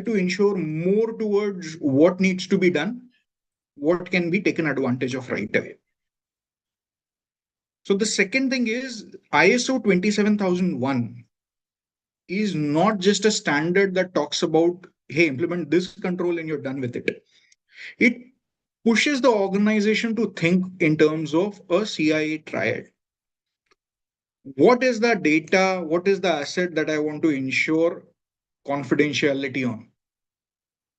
to ensure more towards what needs to be done, what can be taken advantage of right away. So the second thing is ISO 27001 is not just a standard that talks about, hey, implement this control and you're done with it. It pushes the organization to think in terms of a CIA triad. What is the data? What is the asset that I want to ensure confidentiality on?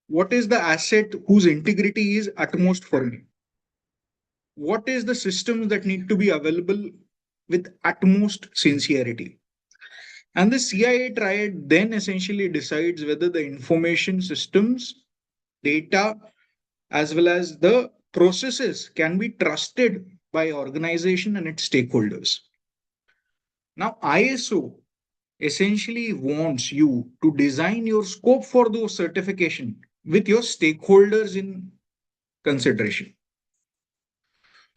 What is the asset whose integrity is utmost for me? What is the systems that need to be available with utmost sincerity? And the CIA triad then essentially decides whether the information systems, data, as well as the processes can be trusted by organization and its stakeholders. Now, ISO essentially wants you to design your scope for those certification with your stakeholders in consideration.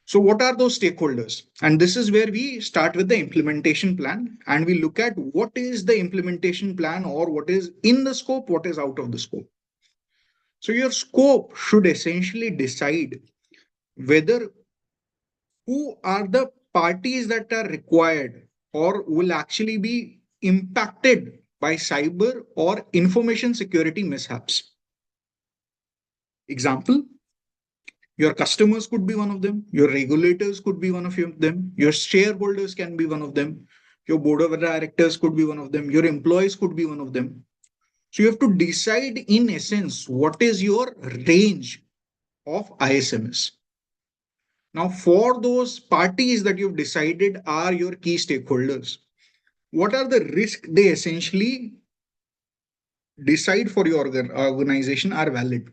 So what are those stakeholders? And this is where we start with the implementation plan and we look at what is the implementation plan or what is in the scope, what is out of the scope. So your scope should essentially decide whether who are the parties that are required or will actually be impacted by cyber or information security mishaps. Example, your customers could be one of them, your regulators could be one of them, your shareholders can be one of them, your board of directors could be one of them, your employees could be one of them. So you have to decide in essence what is your range of ISMS. Now, for those parties that you've decided are your key stakeholders, what are the risks they essentially decide for your organization are valid?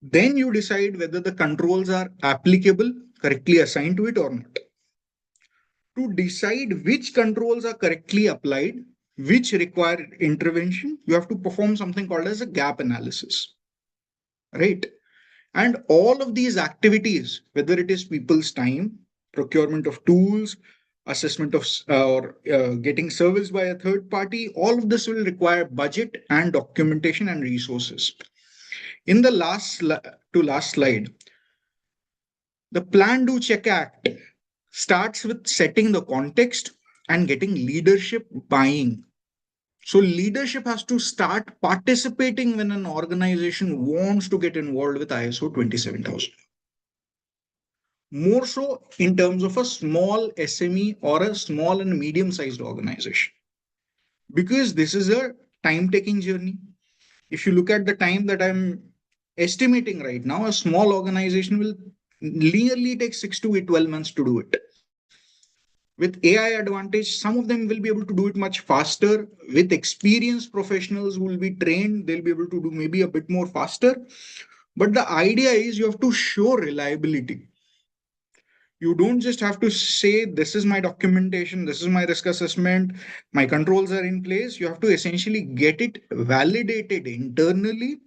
Then you decide whether the controls are applicable, correctly assigned to it or not. To decide which controls are correctly applied, which require intervention, you have to perform something called as a gap analysis, right? And all of these activities, whether it is people's time, procurement of tools, assessment of or getting serviced by a third party, all of this will require budget and documentation and resources. In the last slide, the Plan, Do, Check, Act starts with setting the context and getting leadership buying. So leadership has to start participating when an organization wants to get involved with ISO 27000. More so in terms of a small SME or a small and medium sized organization. Because this is a time taking journey. If you look at the time that I'm estimating right now, a small organization will nearly take 6 to 12 months to do it. With AI advantage, some of them will be able to do it much faster. With experienced professionals who will be trained, they'll be able to do maybe a bit more faster. But the idea is you have to show reliability. You don't just have to say, this is my documentation, this is my risk assessment, my controls are in place. You have to essentially get it validated internally,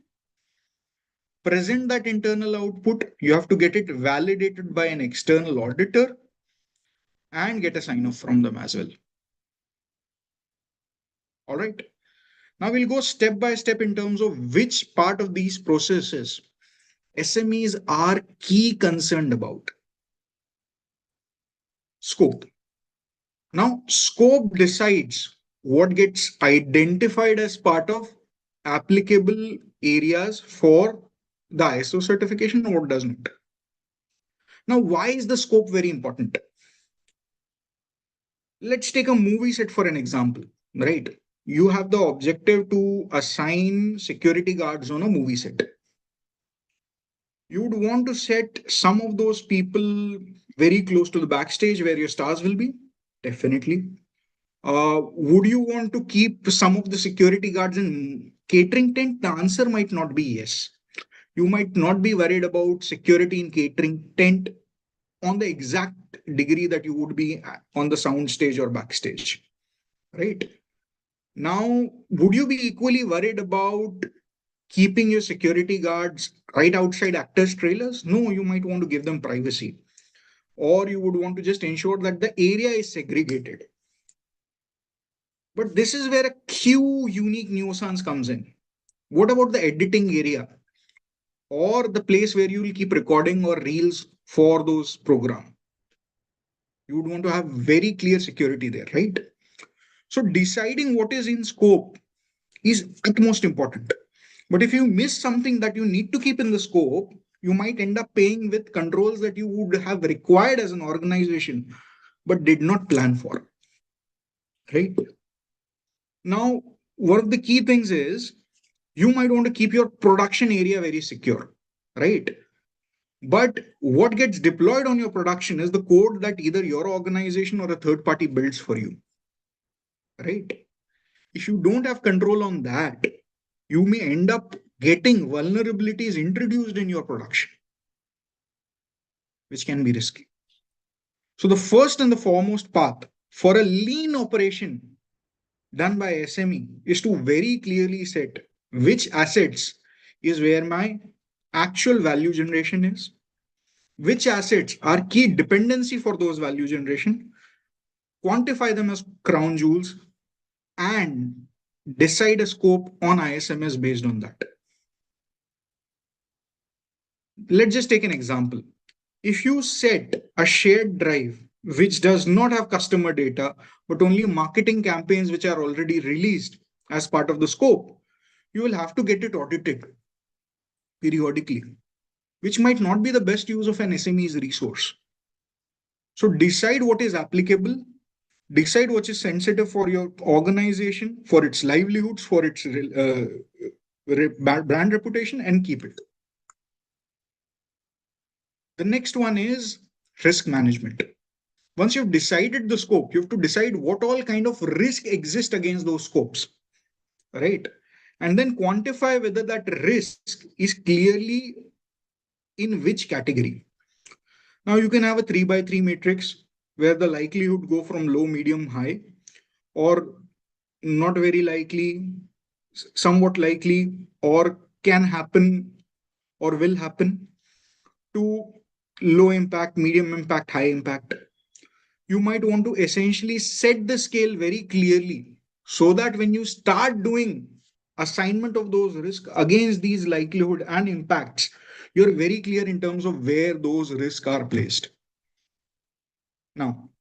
present that internal output. You have to get it validated by an external auditor and get a sign off from them as well. All right. Now we'll go step by step in terms of which part of these processes SMEs are key concerned about. Scope. Now, scope decides what gets identified as part of applicable areas for the ISO certification and what doesn't. Now, why is the scope very important? Let's take a movie set for an example, right? You have the objective to assign security guards on a movie set. You would want to set some of those people very close to the backstage where your stars will be? Definitely. Would you want to keep some of the security guards in catering tent? The answer might not be yes. You might not be worried about security in catering tent on the exact degree that you would be on the sound stage or backstage, right? Now, would you be equally worried about keeping your security guards right outside actors' trailers? No, you might want to give them privacy. Or you would want to just ensure that the area is segregated. But this is where a few unique nuisance comes in. What about the editing area or the place where you will keep recording or reels for those program? You would want to have very clear security there, right? So deciding what is in scope is utmost important. But if you miss something that you need to keep in the scope, you might end up paying with controls that you would have required as an organization, but did not plan for, right? Now, one of the key things is you might want to keep your production area very secure, right? But what gets deployed on your production is the code that either your organization or a third party builds for you, right? If you don't have control on that, you may end up getting vulnerabilities introduced in your production, which can be risky. So, the first and the foremost path for a lean operation done by SME is to very clearly set which assets is where my actual value generation is, which assets are key dependency for those value generation, quantify them as crown jewels, and decide a scope on ISMS based on that. Let's just take an example. If you set a shared drive which does not have customer data, but only marketing campaigns which are already released as part of the scope, you will have to get it audited periodically, which might not be the best use of an SME's resource. So decide what is applicable, decide what is sensitive for your organization, for its livelihoods, for its brand reputation, and keep it. The next one is risk management. Once you've decided the scope, you have to decide what all kind of risk exist against those scopes, right? And then quantify whether that risk is clearly in which category. Now you can have a 3x3 matrix where the likelihood go from low, medium, high, or not very likely, somewhat likely, or can happen or will happen, to low impact, medium impact, high impact. You might want to essentially set the scale very clearly so that when you start doing assignment of those risks against these likelihood and impacts, you're very clear in terms of where those risks are placed. Now,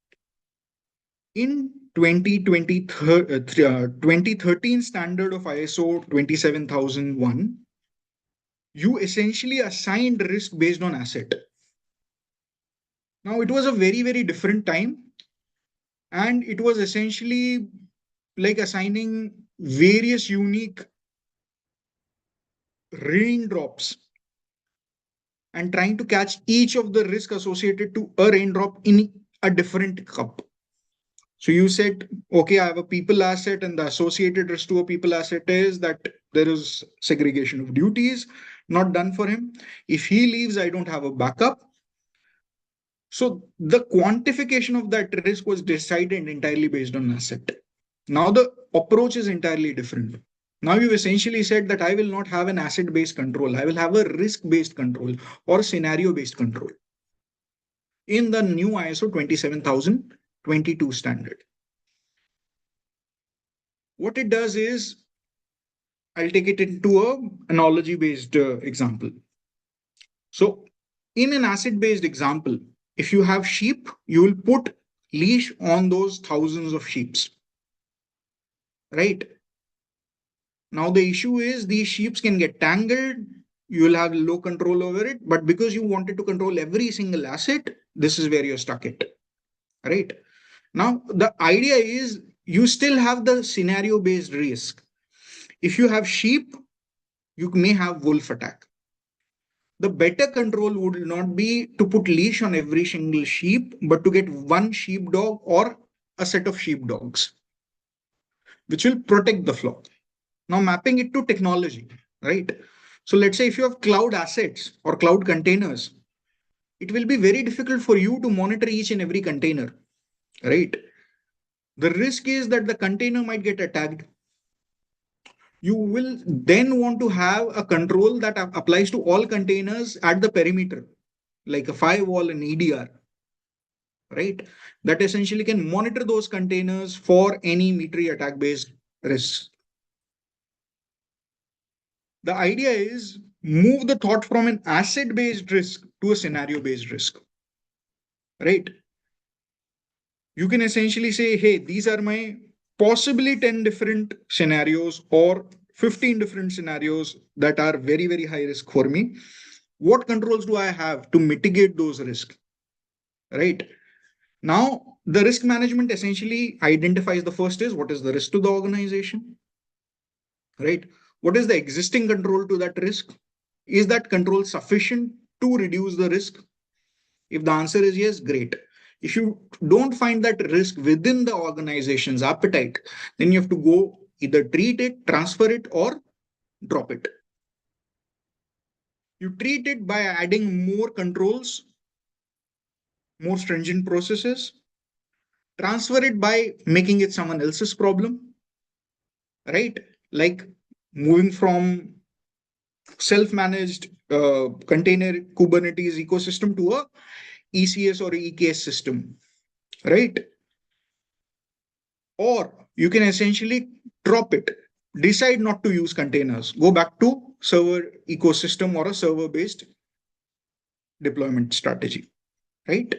in 2013 standard of ISO 27001, you essentially assigned risk based on asset. Now, it was a very, very different time, and it was essentially like assigning various unique raindrops and trying to catch each of the risk associated to a raindrop in a different cup. So you said, okay, I have a people asset, and the associated risk to a people asset is that there is segregation of duties not done for him. If he leaves, I don't have a backup. So the quantification of that risk was decided entirely based on asset. Now the approach is entirely different. Now you've essentially said that I will not have an asset-based control. I will have a risk-based control or scenario-based control in the new ISO 27022 standard. What it does is, I'll take it into a analogy-based example. So in an asset-based example, if you have sheep, you will put leash on those thousands of sheep, right? Now the issue is these sheep can get tangled. You will have low control over it, but because you wanted to control every single asset, this is where you're stuck at, right? Now the idea is you still have the scenario-based risk. If you have sheep, you may have wolf attack. The better control would not be to put leash on every single sheep, but to get one sheepdog or a set of sheepdogs, which will protect the flock. Now mapping it to technology, right? So let's say if you have cloud assets or cloud containers, it will be very difficult for you to monitor each and every container, right? The risk is that the container might get attacked. You will then want to have a control that applies to all containers at the perimeter, like a firewall and EDR, right? That essentially can monitor those containers for any metery attack based risks. The idea is move the thought from an asset based risk to a scenario based risk, right? You can essentially say, hey, these are my possibly 10 different scenarios or 15 different scenarios that are very, very high risk for me. What controls do I have to mitigate those risks, right? Now, the risk management essentially identifies the first is what is the risk to the organization, right? What is the existing control to that risk? Is that control sufficient to reduce the risk? If the answer is yes, great. If you don't find that risk within the organization's appetite, then you have to go either treat it, transfer it, or drop it. You treat it by adding more controls, more stringent processes, transfer it by making it someone else's problem, right? Like moving from self-managed container Kubernetes ecosystem to a ECS or EKS system, right? Or you can essentially drop it, decide not to use containers, go back to server ecosystem or a server based deployment strategy, right?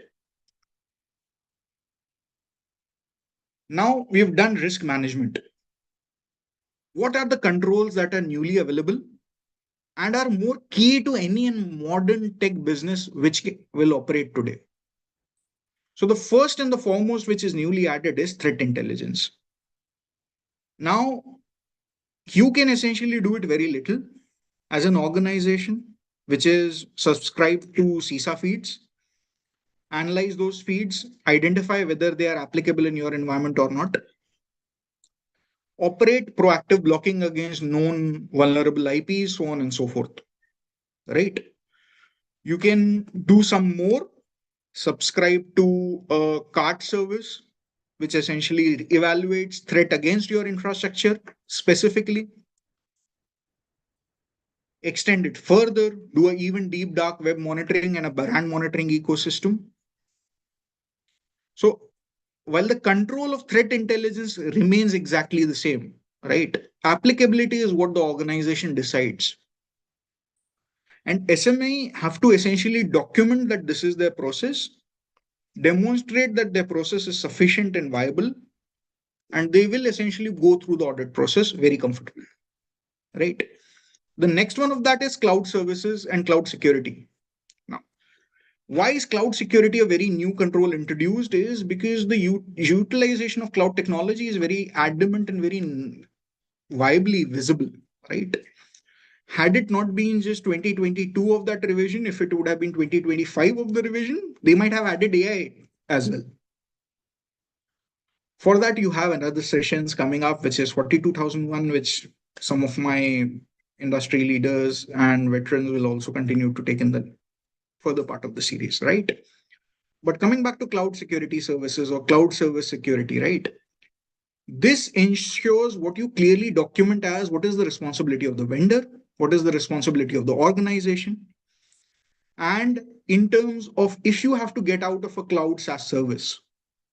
Now we've done risk management. What are the controls that are newly available and are more key to any modern tech business which will operate today? So the first and the foremost which is newly added is threat intelligence. Now you can essentially do it very little as an organization which is subscribed to CISA feeds, analyze those feeds, identify whether they are applicable in your environment or not, operate proactive blocking against known vulnerable IPs, so on and so forth, right? You can do some more, subscribe to a CART service, which essentially evaluates threat against your infrastructure specifically, extend it further, do an even deep dark web monitoring and a brand monitoring ecosystem. So while the control of threat intelligence remains exactly the same, right? Applicability is what the organization decides. And SME have to essentially document that this is their process, demonstrate that their process is sufficient and viable, and they will essentially go through the audit process very comfortably, right? The next one of that is cloud services and cloud security. Now, why is cloud security a very new control introduced is because the utilization of cloud technology is very adamant and very viably visible, right? Had it not been just 2022 of that revision, if it would have been 2025 of the revision, they might have added AI as well. For that, you have another sessions coming up, which is 42001, which some of my industry leaders and veterans will also continue to take in the further part of the series, right? But coming back to cloud security services or cloud service security, right? This ensures what you clearly document as what is the responsibility of the vendor, what is the responsibility of the organization, and in terms of if you have to get out of a cloud SaaS service,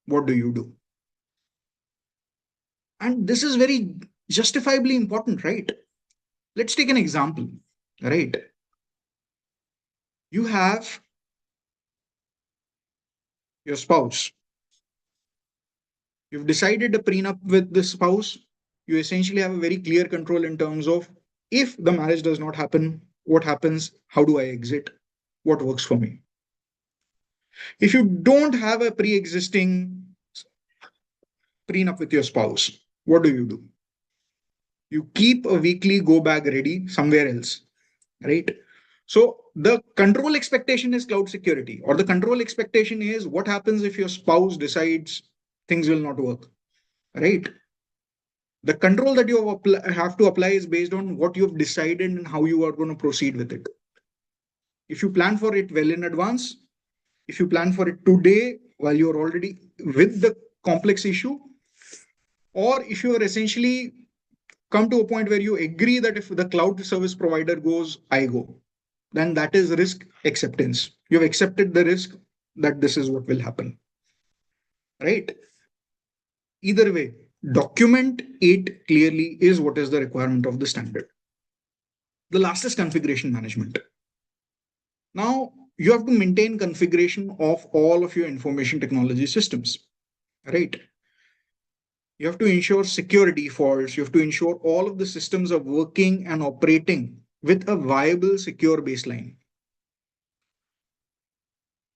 what do you do? And this is very justifiably important, right? Let's take an example, right? You have your spouse. You've decided a prenup with the spouse. You essentially have a very clear control in terms of if the marriage does not happen, what happens? How do I exit? What works for me? If you don't have a pre-existing prenup with your spouse, what do? You keep a weekly go bag ready somewhere else, right? So the control expectation is cloud security, or the control expectation is what happens if your spouse decides things will not work, right? The control that you have to apply is based on what you've decided and how you are going to proceed with it. If you plan for it well in advance, if you plan for it today while you're already with the complex issue, or if you are essentially come to a point where you agree that if the cloud service provider goes, I go, then that is risk acceptance. You've accepted the risk that this is what will happen. right? Either way, document it clearly is what is the requirement of the standard. The last is configuration management. Now, you have to maintain configuration of all of your information technology systems, right? You have to ensure secure defaults. You have to ensure all of the systems are working and operating with a viable, secure baseline.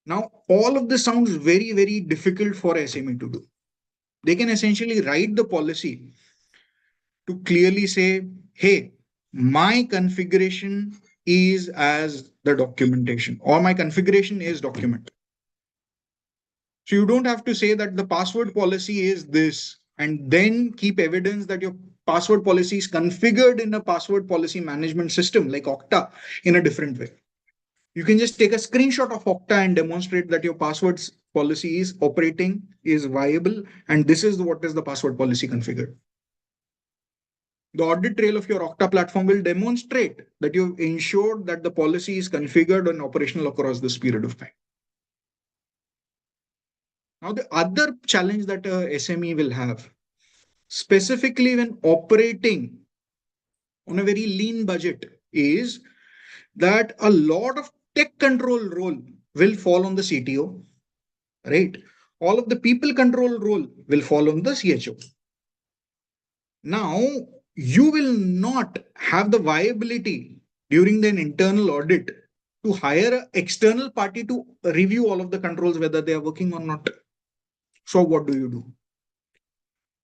Now, all of this sounds very, very difficult for SME to do. They can essentially write the policy to clearly say, hey, my configuration is as the documentation, or my configuration is document. So you don't have to say that the password policy is this and then keep evidence that your password policy is configured in a password policy management system like Okta in a different way. You can just take a screenshot of Okta and demonstrate that your passwords policy is operating, is viable, and this is what is the password policy configured. The audit trail of your Okta platform will demonstrate that you've ensured that the policy is configured and operational across this period of time. Now, the other challenge that a SME will have, specifically when operating on a very lean budget, is that a lot of tech control role will fall on the CTO, right? All of the people control role will fall on the CHO. Now, you will not have the viability during the internal audit to hire an external party to review all of the controls, whether they are working or not. So, what do?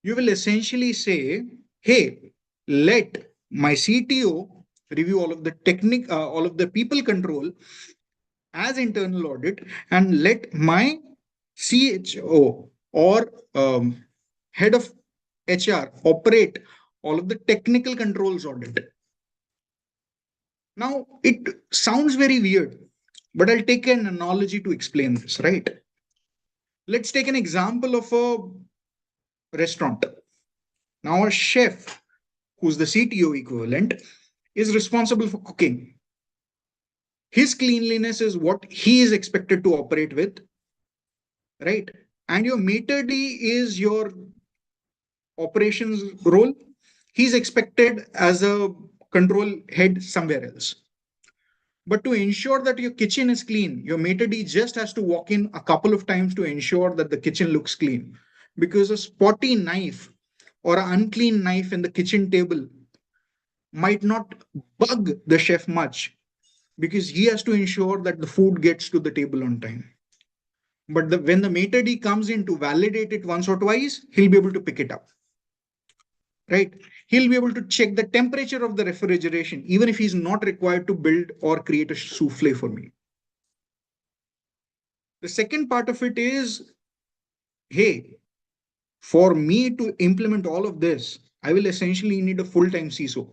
You will essentially say, hey, let my CTO review all of the people control as internal audit, and let my CHO or head of HR operate all of the technical controls audit. Now, it sounds very weird, but I'll take an analogy to explain this, right? Let's take an example of a restaurant. Now, a chef, who's the CTO equivalent, is responsible for cooking. His cleanliness is what he is expected to operate with, right? And your meter D is your operations role. He's expected as a control head somewhere else. But to ensure that your kitchen is clean, your maitre d just has to walk in a couple of times to ensure that the kitchen looks clean. Because a spotty knife or an unclean knife in the kitchen table might not bug the chef much, because he has to ensure that the food gets to the table on time. But when the maitre d comes in to validate it once or twice, he'll be able to pick it up, right? He'll be able to check the temperature of the refrigeration, even if he's not required to build or create a souffle for me. The second part of it is, hey, for me to implement all of this, I will essentially need a full-time CISO,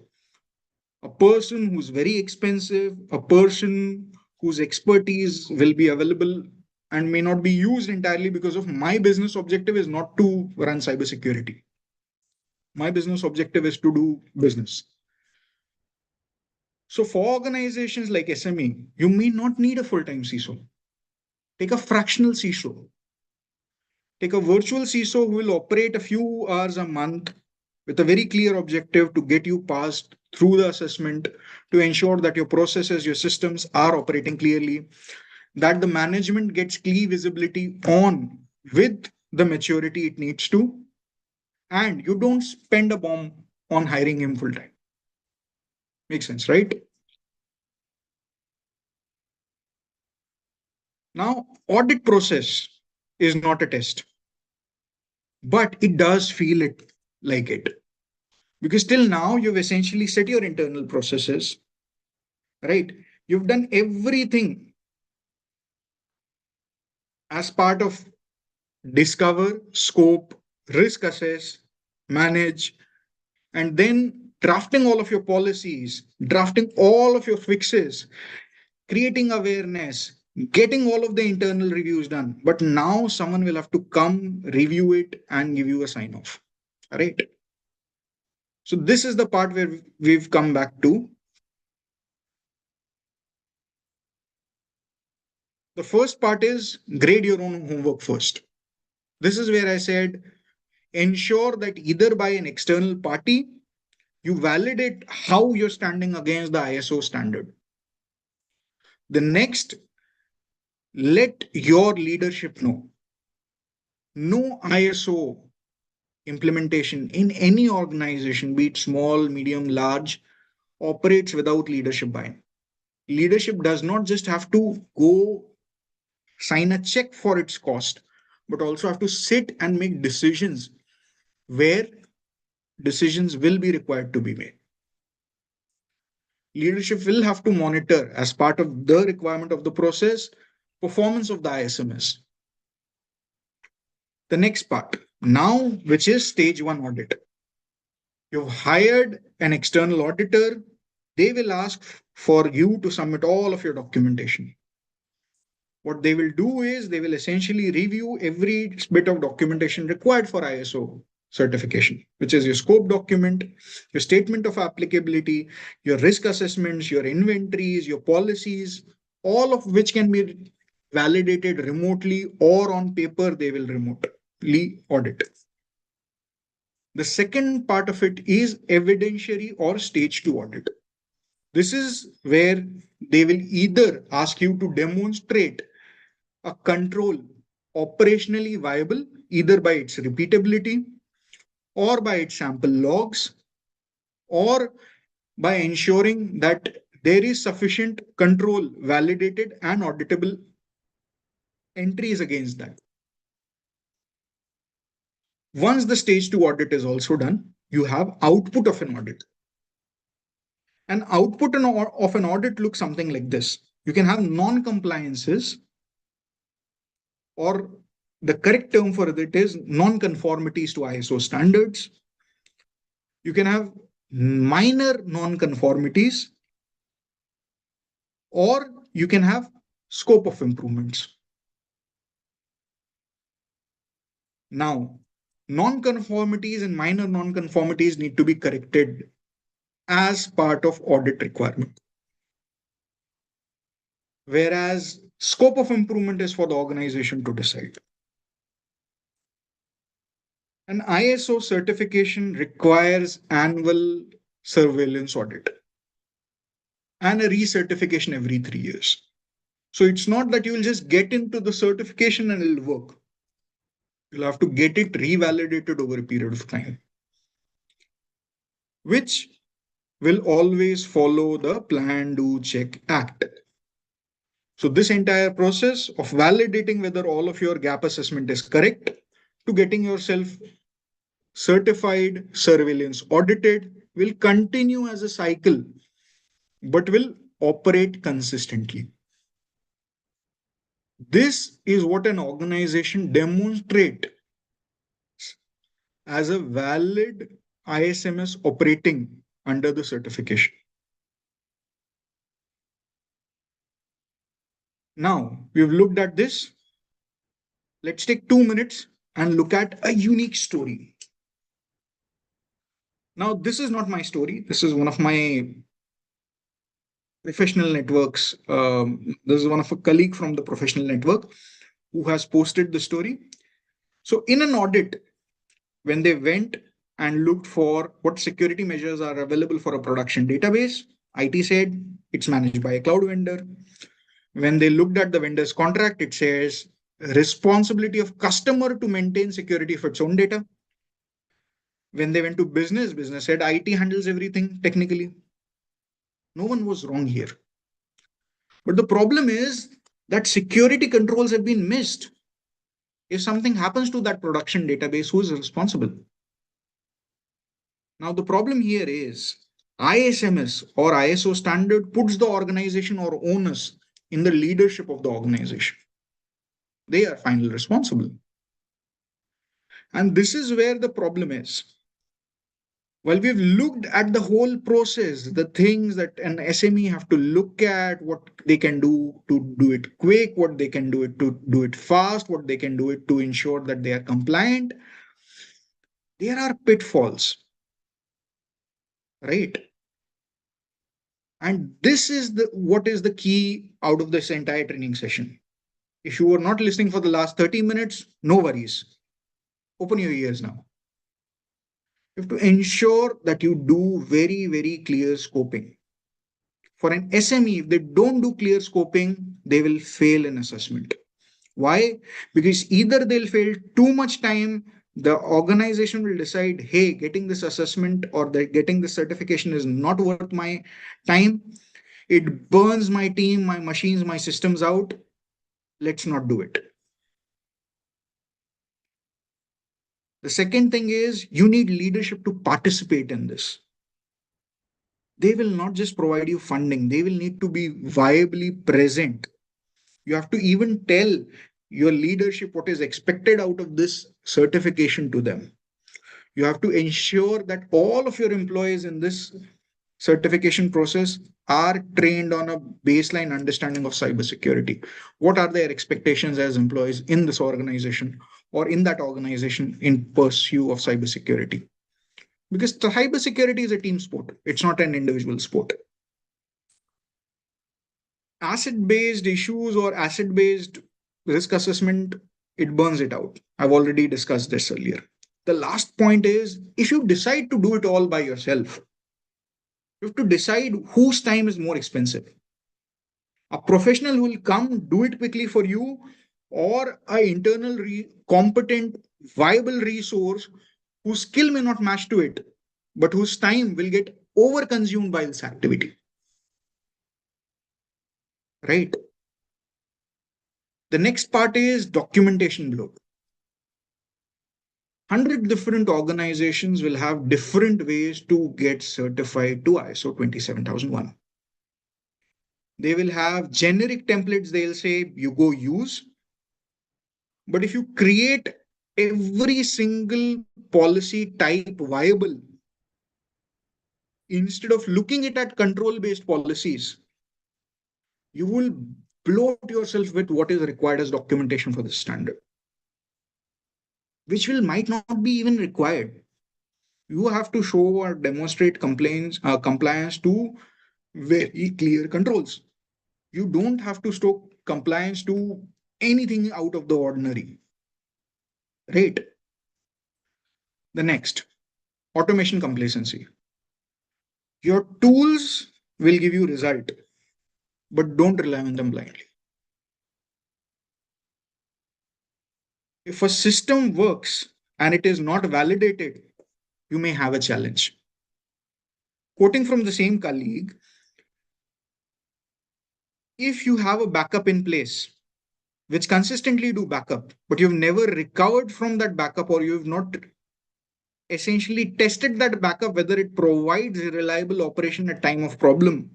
a person who's very expensive, a person whose expertise will be available and may not be used entirely, because of my business objective is not to run cybersecurity. My business objective is to do business. So for organizations like SME, you may not need a full-time CISO. Take a fractional CISO. Take a virtual CISO who will operate a few hours a month with a very clear objective to get you passed through the assessment, to ensure that your processes, your systems are operating clearly, that the management gets clear visibility on with the maturity it needs to, and you don't spend a bomb on hiring him full time. Makes sense, right? Now, audit process is not a test, but it does feel it like it. Because till now, you've essentially set your internal processes, right? You've done everything as part of discover, scope, risk assess, manage, and then drafting all of your policies, drafting all of your fixes, creating awareness, getting all of the internal reviews done. But now someone will have to come, review it, and give you a sign off. Right? So this is the part where we've come back to. The first part is grade your own homework first. This is where I said, ensure that either by an external party, you validate how you're standing against the ISO standard. The next, let your leadership know. No ISO implementation in any organization, be it small, medium, large, operates without leadership buy-in. Leadership does not just have to go sign a check for its cost, but also have to sit and make decisions where decisions will be required to be made. Leadership will have to monitor, as part of the requirement of the process, performance of the ISMS. The next part now, which is stage one audit. You've hired an external auditor. They will ask for you to submit all of your documentation. What they will do is they will essentially review every bit of documentation required for ISO certification, which is your scope document, your statement of applicability, your risk assessments, your inventories, your policies, all of which can be validated remotely or on paper. They will remotely audit. The second part of it is evidentiary or stage two audit. This is where they will either ask you to demonstrate a control operationally viable, either by its repeatability or by its sample logs, or by ensuring that there is sufficient control validated and auditable entries against that. Once the stage two audit is also done, you have output of an audit. An output of an audit looks something like this. You can have non-compliances, or the correct term for it is non-conformities to ISO standards. You can have minor non-conformities, or you can have scope of improvements. Now, non-conformities and minor non-conformities need to be corrected as part of audit requirement. Whereas scope of improvement is for the organization to decide. An ISO certification requires annual surveillance audit and a recertification every 3 years. So it's not that you will just get into the certification and it'll work. You'll have to get it revalidated over a period of time, which will always follow the plan, do, check, act. So this entire process of validating whether all of your gap assessment is correct to getting yourself certified, surveillance audited will continue as a cycle, but will operate consistently. This is what an organization demonstrates as a valid ISMS operating under the certification. Now, we've looked at this. Let's take 2 minutes and look at a unique story. Now, this is not my story. This is one of my professional networks. This is one of a colleague from the professional network who has posted the story. So in an audit, when they went and looked for what security measures are available for a production database, IT said it's managed by a cloud vendor. When they looked at the vendor's contract, it says responsibility of customer to maintain security of its own data. When they went to business, business said IT handles everything technically. No one was wrong here. But the problem is that security controls have been missed. If something happens to that production database, who is responsible? Now, the problem here is ISMS or ISO standard puts the organization or owners in the leadership of the organization. They are finally responsible. And this is where the problem is. Well, we've looked at the whole process, the things that an SME have to look at, what they can do to do it quick, what they can do it to do it fast, what they can do it to ensure that they are compliant. There are pitfalls, right? And this is what is the key out of this entire training session. If you were not listening for the last 30 minutes, no worries. Open your ears now. You have to ensure that you do very, very clear scoping. For an SME, if they don't do clear scoping, they will fail in assessment. Why? Because either they'll fail too much time, the organization will decide, hey, getting this assessment or getting this certification is not worth my time. It burns my team, my machines, my systems out. Let's not do it. The second thing is you need leadership to participate in this. They will not just provide you funding, they will need to be viably present. You have to even tell your leadership what is expected out of this certification to them. You have to ensure that all of your employees in this certification process are trained on a baseline understanding of cybersecurity. What are their expectations as employees in this organization or in that organization in pursuit of cybersecurity? Because cybersecurity is a team sport, it's not an individual sport. Asset based issues or asset based risk assessment, it burns it out. I've already discussed this earlier. The last point is if you decide to do it all by yourself, you have to decide whose time is more expensive. A professional who will come do it quickly for you, or a internal competent viable resource whose skill may not match to it but whose time will get over consumed by this activity, right? The next part is documentation bloat. 100 different organizations will have different ways to get certified to ISO 27001. They will have generic templates, they'll say you go use. But if you create every single policy type viable, instead of looking at control based policies, you will bloat yourself with what is required as documentation for the standard, which will might not be even required. You have to show or demonstrate compliance to very clear controls. You don't have to show compliance to anything out of the ordinary, right? The next, automation complacency. Your tools will give you result, but don't rely on them blindly. If a system works and it is not validated, you may have a challenge. Quoting from the same colleague, if you have a backup in place, which consistently do backup, but you've never recovered from that backup or you've not essentially tested that backup whether it provides reliable operation at time of problem,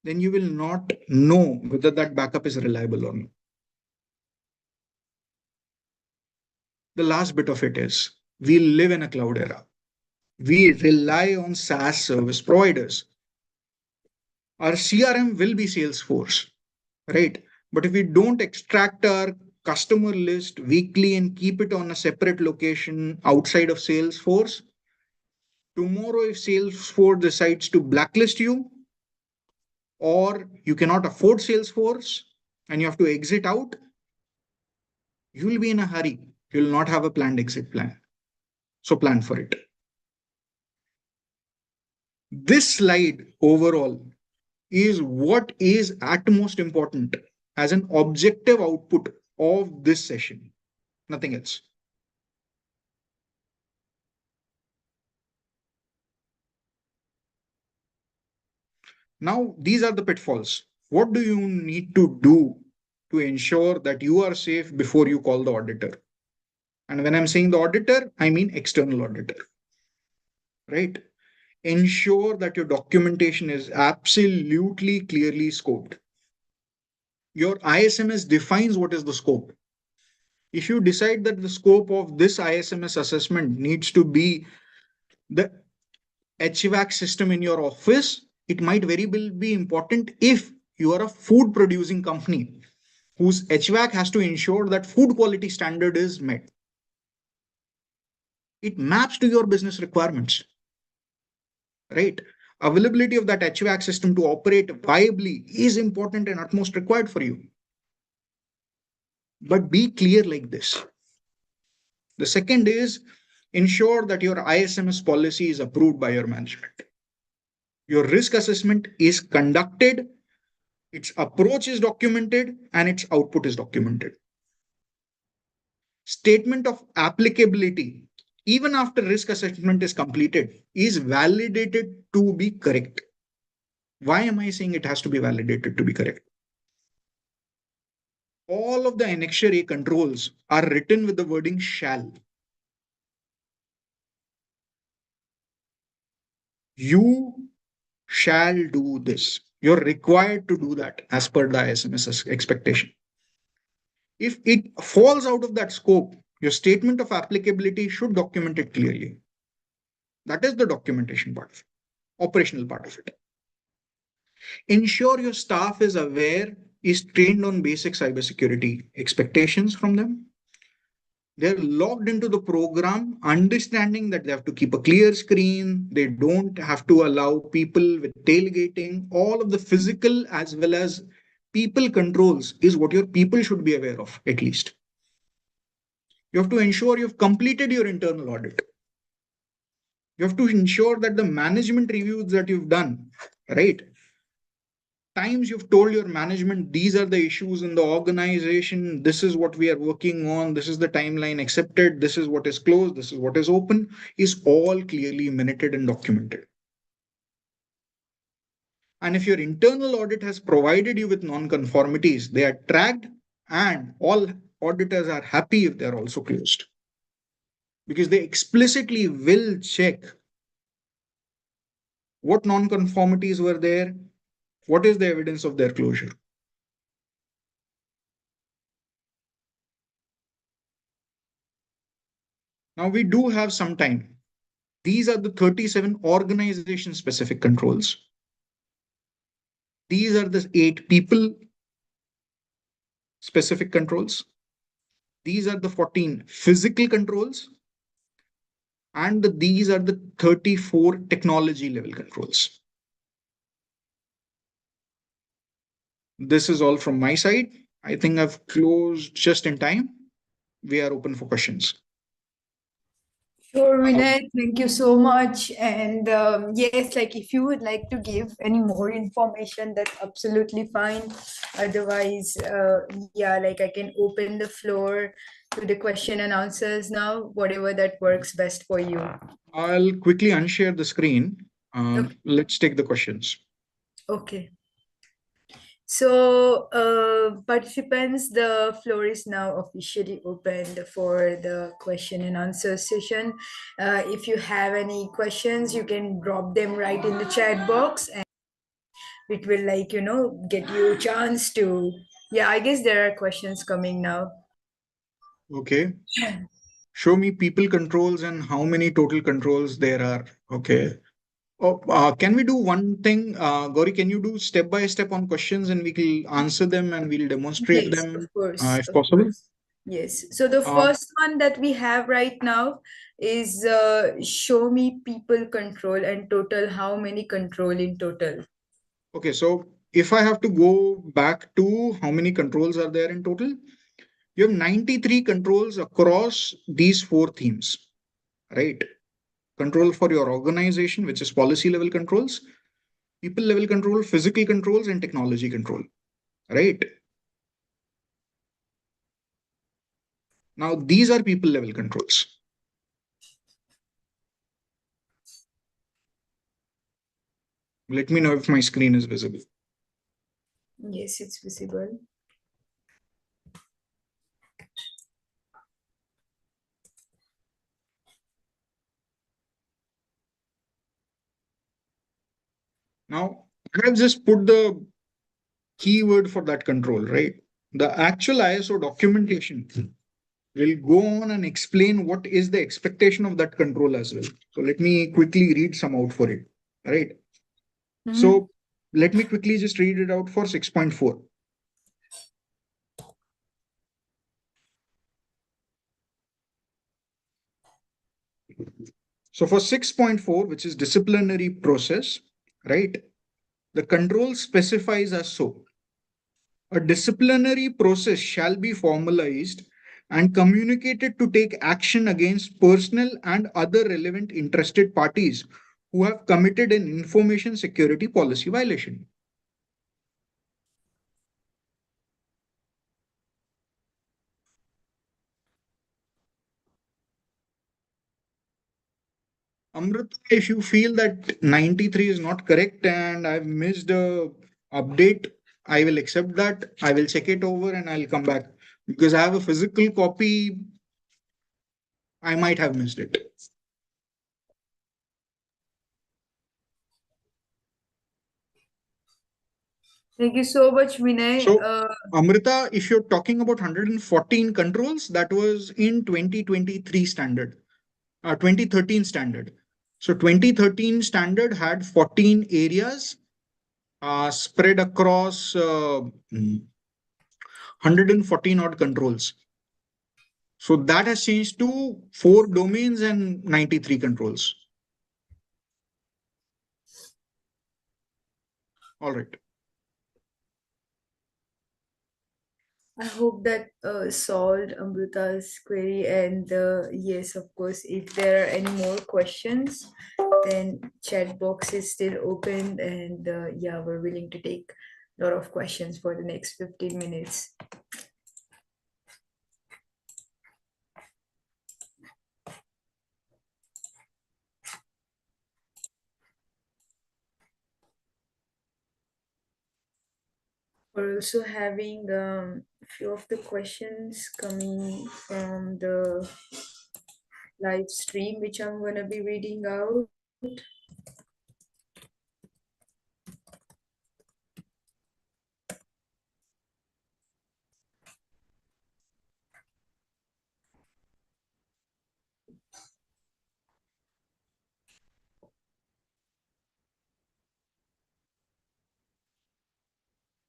then you will not know whether that backup is reliable or not. The last bit of it is we live in a cloud era. We rely on SaaS service providers. Our CRM will be Salesforce, right? But if we don't extract our customer list weekly and keep it on a separate location outside of Salesforce, tomorrow if Salesforce decides to blacklist you or you cannot afford Salesforce and you have to exit out, you will be in a hurry. You will not have a planned exit plan. So plan for it. This slide overall is what is at most important as an objective output of this session, nothing else. Now, these are the pitfalls. What do you need to do to ensure that you are safe before you call the auditor? And when I'm saying the auditor, I mean external auditor, right? Ensure that your documentation is absolutely clearly scoped. Your ISMS defines what is the scope. If you decide that the scope of this ISMS assessment needs to be the HVAC system in your office, it might very well be important if you are a food producing company whose HVAC has to ensure that food quality standard is met. It maps to your business requirements, right? Availability of that HVAC system to operate viably is important and utmost required for you. But be clear like this. The second is ensure that your ISMS policy is approved by your management. Your risk assessment is conducted, its approach is documented, and its output is documented. Statement of applicability, even after risk assessment is completed, is validated to be correct. Why am I saying it has to be validated to be correct? All of the Annexure A controls are written with the wording shall. You shall do this. You're required to do that as per the ISMS expectation. If it falls out of that scope, your statement of applicability should document it clearly. That is the documentation part of it, operational part of it. Ensure your staff is aware, is trained on basic cybersecurity expectations from them. They're logged into the program, understanding that they have to keep a clear screen. They don't have to allow people with tailgating. All of the physical as well as people controls is what your people should be aware of, at least. You have to ensure you've completed your internal audit. You have to ensure that the management reviews that you've done, right? Times you've told your management, these are the issues in the organization, this is what we are working on, this is the timeline accepted, this is what is closed, this is what is open, is all clearly minuted and documented. And if your internal audit has provided you with non-conformities, they are tracked and all auditors are happy if they're also closed. Because they explicitly will check what non-conformities were there, what is the evidence of their closure. Now we do have some time. These are the 37 organization specific controls. These are the 8 people specific controls. These are the 14 physical controls. And these are the 34 technology level controls. This is all from my side. I think I've closed just in time. We are open for questions. Sure, Vinay, thank you so much. And yes, like if you would like to give any more information, that's absolutely fine. Otherwise, yeah, like I can open the floor to the question and answers now, whatever that works best for you. I'll quickly unshare the screen. Okay. Let's take the questions. Okay. So, participants, the floor is now officially opened for the question and answer session. If you have any questions, you can drop them right in the chat box and it will get you a chance to, yeah, I guess there are questions coming now. Okay. Show me people controls and how many total controls there are. Okay. Oh, can we do one thing? Gauri, can you do step by step on questions and we will answer them and we'll demonstrate Yes, them of course, if of possible? course. Yes. So the Uh, first one that we have right now is show me people control and total how many control in total. okay, so if I have to go back to how many controls are there in total, you have 93 controls across these 4 themes, right? Control for your organization, which is policy level controls, people level control, physical controls, and technology control, right? Now, these are people level controls. Let me know if my screen is visible. Yes, it's visible. Now, I have just put the keyword for that control, right? The actual ISO documentation will go on and explain what is the expectation of that control as well. So let me quickly read some out for it, right? So let me quickly just read it out for 6.4. So for 6.4, which is disciplinary process, right? The control specifies as so. A disciplinary process shall be formalized and communicated to take action against personal and other relevant interested parties who have committed an information security policy violation. Amrita, if you feel that 93 is not correct and I've missed a update, I will accept that. I will check it over and I'll come back because I have a physical copy. I might have missed it. Thank you so much, Vinay. So, Amrita, if you're talking about 114 controls, that was in 2023 standard, 2013 standard. So 2013 standard had 14 areas spread across 114 odd controls. So that has changed to 4 domains and 93 controls. All right. I hope that solved Amrita's query. And yes, of course, if there are any more questions, then chat box is still open. And yeah, we're willing to take a lot of questions for the next 15 minutes. We're also having a few of the questions coming from the live stream, which I'm going to be reading out.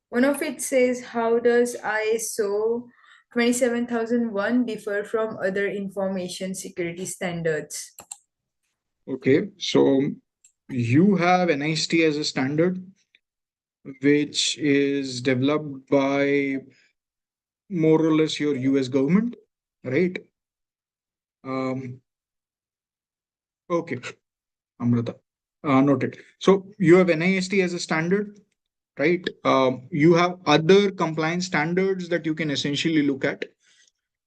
One of it says, how does ISO 27001 differ from other information security standards? Okay. So you have NIST as a standard, which is developed by more or less your US government, right? Um, okay, Amrita. Noted. So you have NIST as a standard, right? You have other compliance standards that you can essentially look at.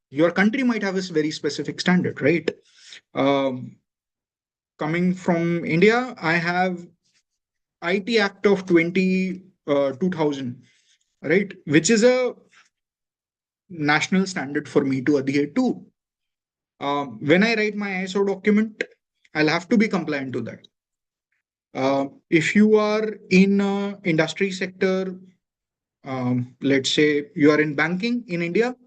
Your country might have a very specific standard, right? Um, Coming from India, I have IT Act of 2000, right? Which is a national standard for me to adhere to. When I write my ISO document, I'll have to be compliant to that. If you are in industry sector, let's say you are in banking in India,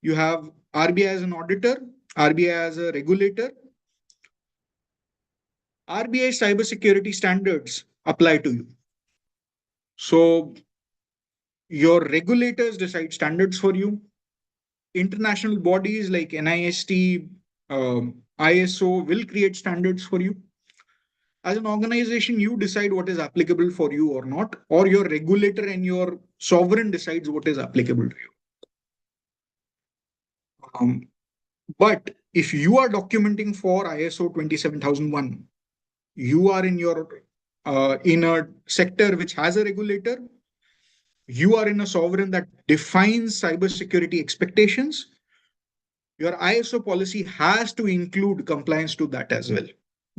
you have RBI as an auditor, RBI as a regulator. RBI cybersecurity standards apply to you. So your regulators decide standards for you. International bodies like NIST, ISO will create standards for you. As an organization, you decide what is applicable for you or not, or your regulator and your sovereign decides what is applicable to you. But if you are documenting for ISO 27001, you are in a sector which has a regulator, you are in a sovereign that defines cybersecurity expectations, your ISO policy has to include compliance to that as well,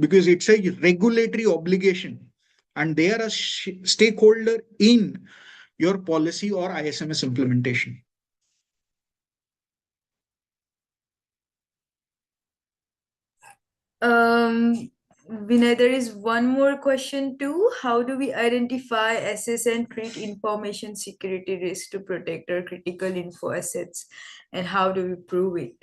because it's a regulatory obligation and they are a stakeholder in your policy or ISMS implementation. Vinay, there is one more question too. How do we identify, assess, and treat information security risk to protect our critical info assets? And how do we prove it?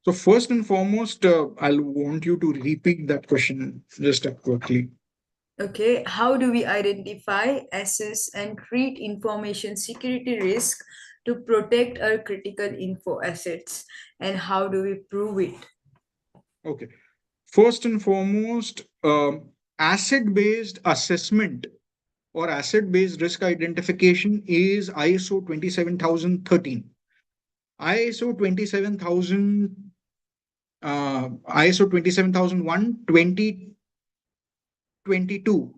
So first and foremost, I'll want you to repeat that question just quickly. Okay, how do we identify, assess, and treat information security risk to protect our critical info assets? And how do we prove it? Okay. First and foremost, asset-based assessment or asset-based risk identification is ISO 27013. ISO 27000, ISO 27001 2022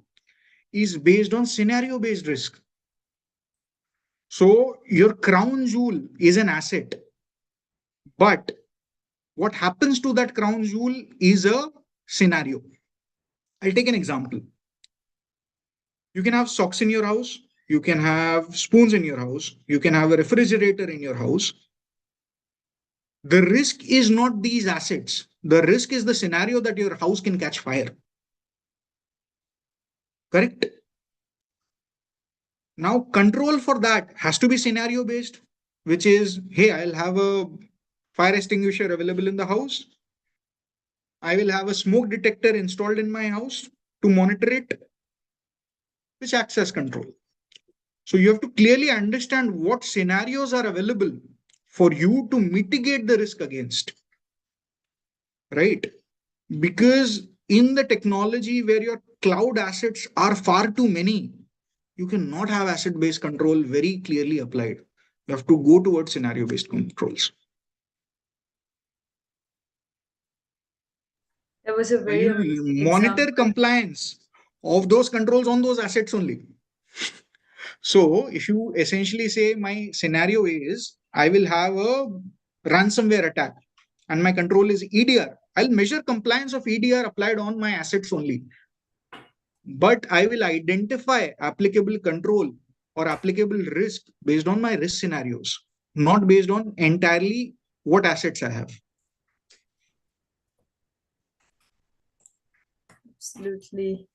is based on scenario based risk. So your crown jewel is an asset, but what happens to that crown jewel is a scenario. I'll take an example. You can have socks in your house, you can have spoons in your house, you can have a refrigerator in your house. The risk is not these assets. The risk is the scenario that your house can catch fire. Correct? Now, control for that has to be scenario based, which is, hey, I'll have a fire extinguisher available in the house. I will have a smoke detector installed in my house to monitor it, which acts as control. So you have to clearly understand what scenarios are available for you to mitigate the risk against, right? Because in the technology where your cloud assets are far too many, you cannot have asset based control very clearly applied. You have to go towards scenario based controls. That was a very You amazing monitor example. compliance of those controls on those assets only. So if you essentially say my scenario is I will have a ransomware attack and my control is EDR, I'll measure compliance of EDR applied on my assets only. But I will identify applicable control or applicable risk based on my risk scenarios, not based on entirely what assets I have. Absolutely.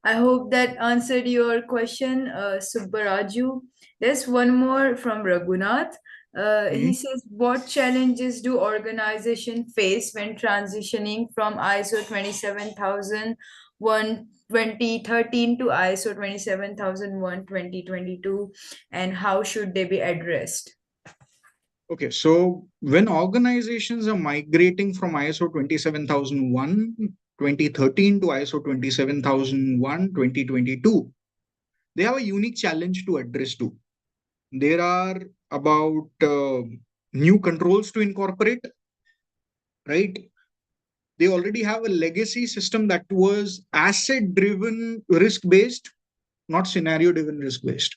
I hope that answered your question, Subbaraju. There's one more from Raghunath. He Mhm. says, what challenges do organizations face when transitioning from ISO 27001 2013 to ISO 27001 2022, and how should they be addressed? Okay, so when organizations are migrating from ISO 27001 2013 to ISO 27001 2022, they have a unique challenge to address too. There are about new controls to incorporate, right? They already have a legacy system that was asset driven risk based, not scenario driven risk based.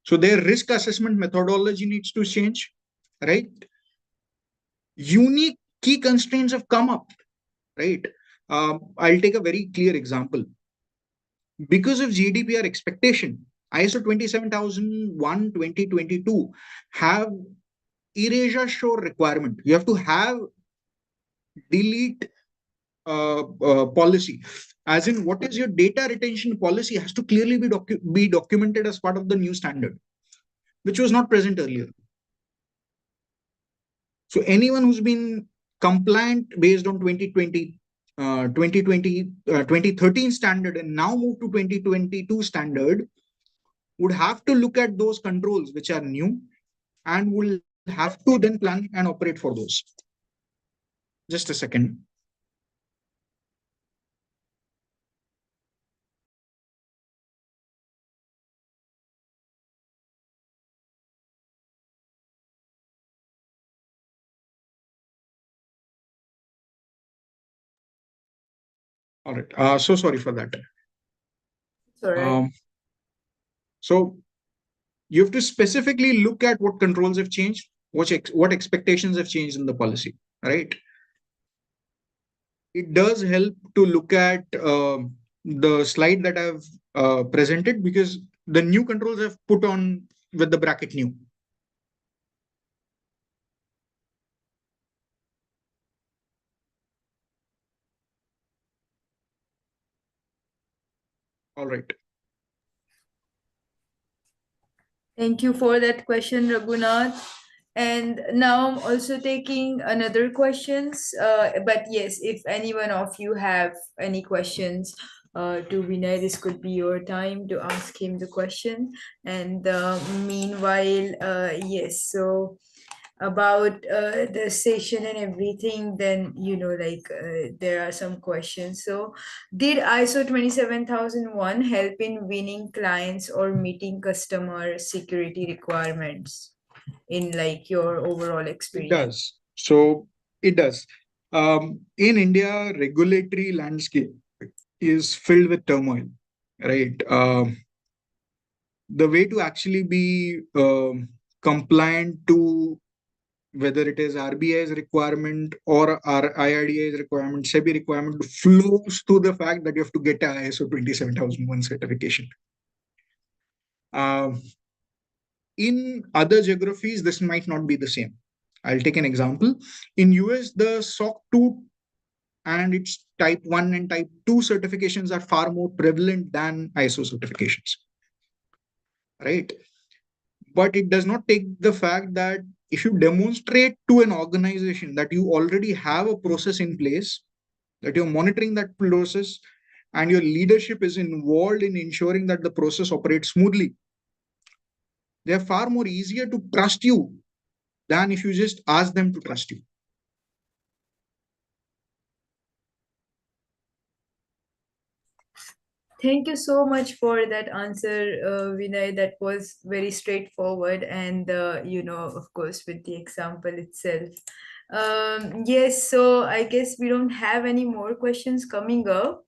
So their risk assessment methodology needs to change, right? Unique key constraints have come up, right? I'll take a very clear example. Because of GDPR expectation, ISO 27001 2022 have erasure show requirement. You have to have delete policy, as in what is your data retention policy has to clearly be documented as part of the new standard, which was not present earlier. So anyone who's been compliant based on 2013 standard and now move to 2022 standard would have to look at those controls which are new and will have to then plan and operate for those. Just a second. All right. So sorry for that. It's all right. Um, so you have to specifically look at what controls have changed, what expectations have changed in the policy, right? It does help to look at the slide that I've presented, because the new controls I've put on with the bracket new. All right. Thank you for that question, Raghunath. And now I'm also taking another questions. But yes, if any one of you have any questions to Vinay, this could be your time to ask him the question. And meanwhile, yes, so about the session and everything, then there are some questions. So did ISO 27001 help in winning clients or meeting customer security requirements in like your overall It experience? does. So it does. In India, regulatory landscape is filled with turmoil, right? The way to actually be compliant to whether it is RBI's requirement or our IRDA's requirement, SEBI requirement, flows to the fact that you have to get a ISO 27001 certification. In other geographies, this might not be the same. I'll take an example. In US, the SOC 2 and its type 1 and type 2 certifications are far more prevalent than ISO certifications, right? But it does not take the fact that if you demonstrate to an organization that you already have a process in place, that you're monitoring that process, and your leadership is involved in ensuring that the process operates smoothly, they're far more easier to trust you than if you just ask them to trust you. Thank you so much for that answer, Vinay. That was very straightforward, and of course, with the example itself. Yes, so I guess we don't have any more questions coming up.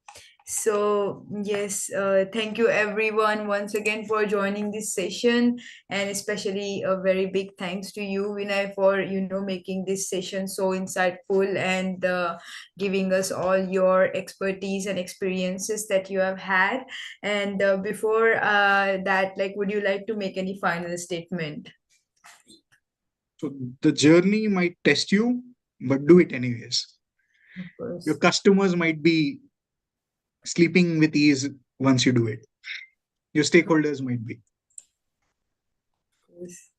So yes, thank you everyone once again for joining this session, and especially a very big thanks to you, Vinay, for making this session so insightful and giving us all your expertise and experiences that you have had. And before that, like, would you like to make any final statement? So the journey might test you, but do it anyways. Of course. Your customers might be sleeping with ease once you do it. Your stakeholders might be. Yes.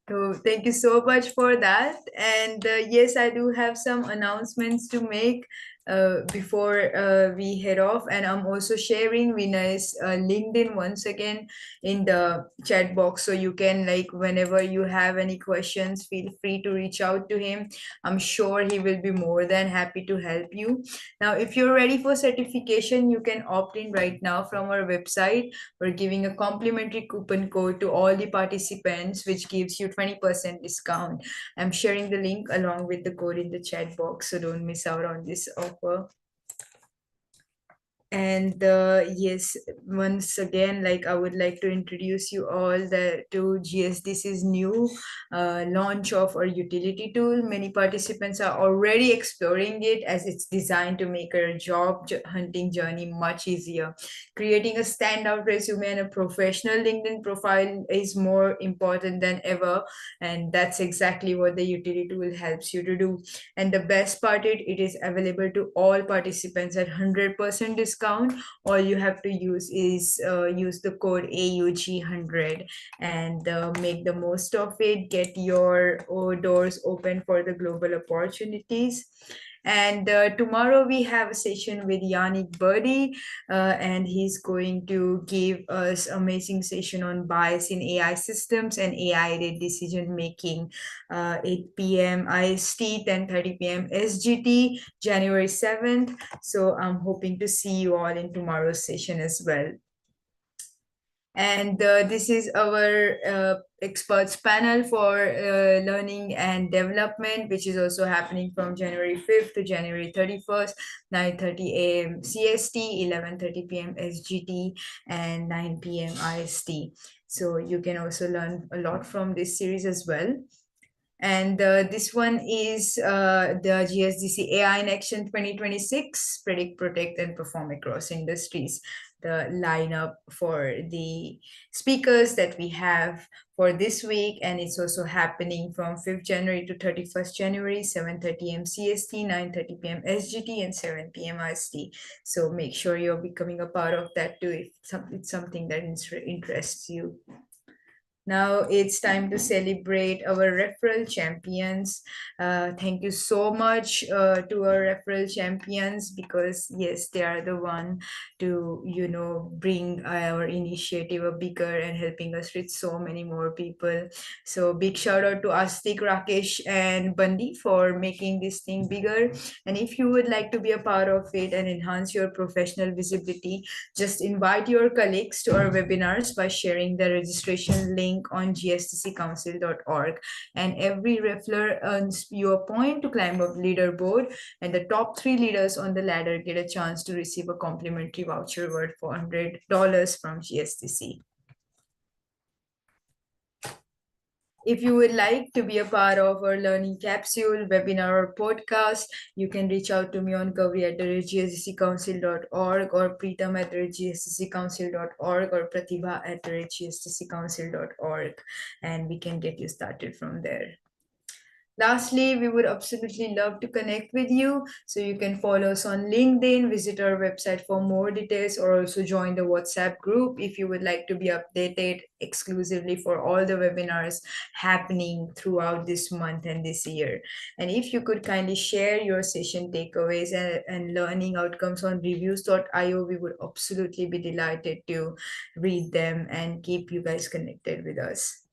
So thank you so much for that. And yes, I do have some announcements to make before we head off. And I'm also sharing Vinay's LinkedIn once again in the chat box. So you can, like, whenever you have any questions, feel free to reach out to him. I'm sure he will be more than happy to help you. Now, if you're ready for certification, you can opt in right now from our website. We're giving a complimentary coupon code to all the participants, which gives you 20% discount. I'm sharing the link along with the code in the chat box, so don't miss out on this offer. And yes, once again, like, I would like to introduce you all to GSDC's new launch of our utility tool. Many participants are already exploring it, as it's designed to make our job hunting journey much easier. Creating a standout resume and a professional LinkedIn profile is more important than ever, and that's exactly what the utility tool helps you to do. And the best part, it is available to all participants at 100% discount. All you have to use is use the code AUG100 and make the most of it. Get your doors open for the global opportunities. And tomorrow we have a session with Yannick Birdie, and he's going to give us amazing session on bias in AI systems and AI-aided decision making. 8 p.m. IST, 10:30 p.m. SGT, January 7th. So I'm hoping to see you all in tomorrow's session as well. And this is our experts panel for learning and development, which is also happening from January 5th to January 31st, 9:30 a.m. CST, 11:30 p.m. SGT, and 9 p.m. IST. So you can also learn a lot from this series as well. And this one is the GSDC AI in Action 2026, Predict, Protect, and Perform Across Industries. The lineup for the speakers that we have for this week, and it's also happening from 5th January to 31st January, 7:30 a.m. CST, 9:30 p.m. SGT, and 7 p.m. IST. So make sure you're becoming a part of that too if it's something that interests you. Now it's time to celebrate our referral champions. Thank you so much to our referral champions, because yes, they are the one to bring our initiative a bigger and helping us reach so many more people. So big shout out to Astik, Rakesh, and Bandi for making this thing bigger. And if you would like to be a part of it and enhance your professional visibility, just invite your colleagues to our webinars by sharing the registration link link on gsdccouncil.org. And every referral earns you a point to climb up leaderboard, and the top 3 leaders on the ladder get a chance to receive a complimentary voucher worth $400 from GSDC. If you would like to be a part of our learning capsule, webinar, or podcast, you can reach out to me on kavi@gsdccouncil.org or Pritam@gsdccouncil.org or Pratibha@gsdccouncil.org, and we can get you started from there. Lastly, we would absolutely love to connect with you. So you can follow us on LinkedIn, visit our website for more details, or also join the WhatsApp group if you would like to be updated exclusively for all the webinars happening throughout this month and this year. And if you could kindly share your session takeaways and learning outcomes on reviews.io, we would absolutely be delighted to read them and keep you guys connected with us.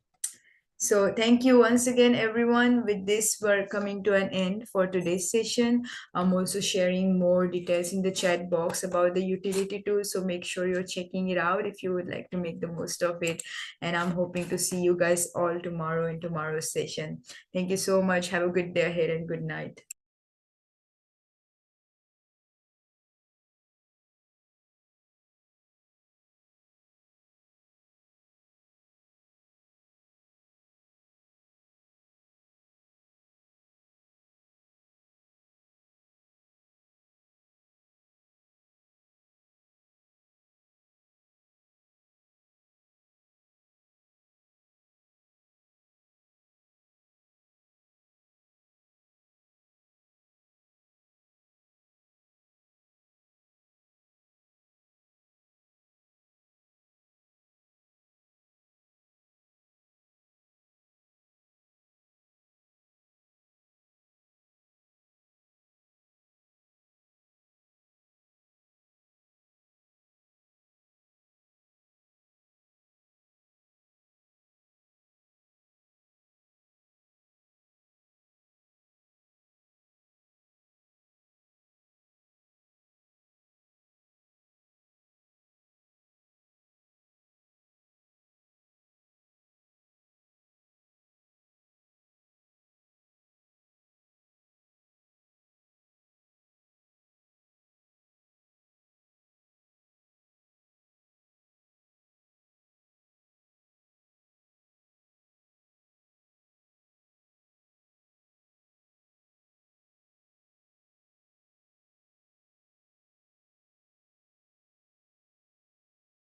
So thank you once again, everyone. With this, we're coming to an end for today's session. I'm also sharing more details in the chat box about the utility tool. So make sure you're checking it out if you would like to make the most of it. And I'm hoping to see you guys all tomorrow in tomorrow's session. Thank you so much. Have a good day ahead and good night.